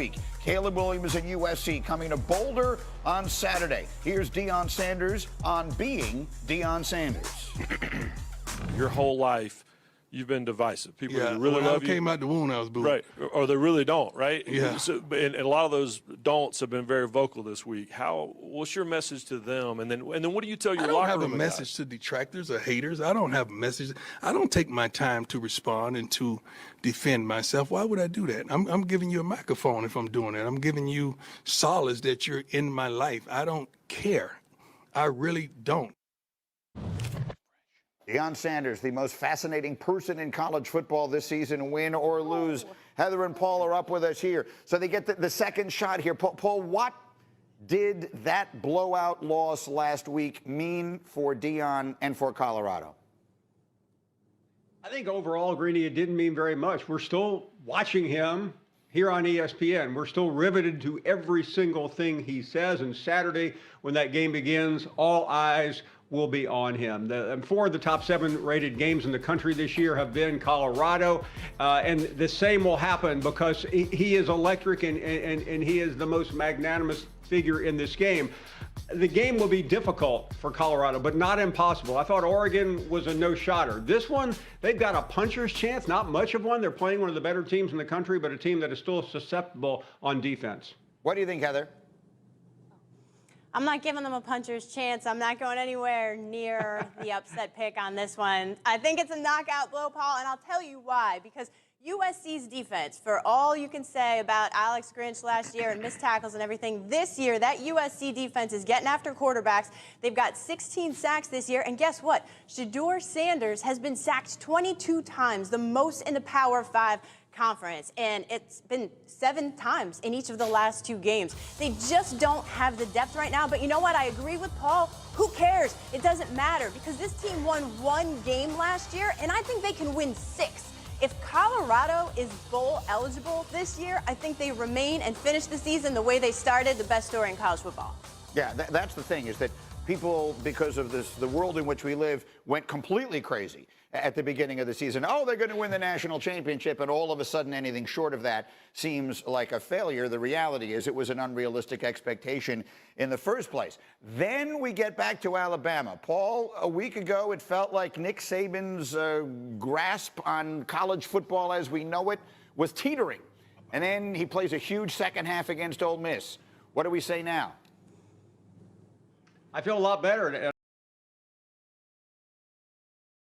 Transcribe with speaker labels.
Speaker 1: Week. Caleb Williams and USC coming to Boulder on Saturday. Here's Deion Sanders on being Deion Sanders.
Speaker 2: Your whole life, you've been divisive. People either really
Speaker 3: when
Speaker 2: love
Speaker 3: I
Speaker 2: you,
Speaker 3: came out the womb, I was booed.
Speaker 2: right, or they really don't, right?
Speaker 3: Yeah.
Speaker 2: So, and a lot of those don'ts have been very vocal this week. What's your message to them? And then what do you tell your
Speaker 3: I don't
Speaker 2: locker
Speaker 3: have a
Speaker 2: room
Speaker 3: message
Speaker 2: guys?
Speaker 3: to detractors or haters. I don't have a message. I don't take my time to respond and to defend myself. Why would I do that? I'm giving you a microphone if I'm doing it. I'm giving you solace that you're in my life. I don't care. I really don't.
Speaker 1: Deion Sanders, the most fascinating person in college football this season, win or lose. Heather and Paul are up with us here. So they get the second shot here. Paul, what did that blowout loss last week mean for Deion and for Colorado?
Speaker 4: I think overall, Greeny, it didn't mean very much. We're still watching him here on ESPN. We're still riveted to every single thing he says. And Saturday, when that game begins, all eyes will be on him. Four of the top 7 rated games in the country this year have been Colorado. And the same will happen because he is electric and he is the most magnanimous figure in this game. The game will be difficult for Colorado, but not impossible. I thought Oregon was a no-shotter. This one, they've got a puncher's chance, not much of one. They're playing one of the better teams in the country, but a team that is still susceptible on defense.
Speaker 1: What do you think, Heather?
Speaker 5: I'm not giving them a puncher's chance. I'm not going anywhere near the upset pick on this one. I think it's a knockout blow, Paul, and I'll tell you why. Because USC's defense, for all you can say about Alex Grinch last year and missed tackles and everything, this year that USC defense is getting after quarterbacks. They've got 16 sacks this year, and guess what? Shedeur Sanders has been sacked 22 times, the most in the Power 5 conference, and it's been 7 times in each of the last 2 games. They just don't have the depth right now, but you know what? I agree with Paul. Who cares? It doesn't matter because this team won 1 game last year, and I think they can win 6. If Colorado is bowl eligible this year, I think they remain and finish the season the way they started, the best story in college football.
Speaker 1: Yeah, that's the thing, is that people, because of the world in which we live, went completely crazy at the beginning of the season. Oh, they're going to win the national championship, and all of a sudden anything short of that seems like a failure. The reality is it was an unrealistic expectation in the first place. Then we get back to Alabama. Paul, a week ago it felt like Nick Saban's grasp on college football as we know it was teetering. And then he plays a huge second half against Ole Miss. What do we say now?
Speaker 4: I feel a lot better.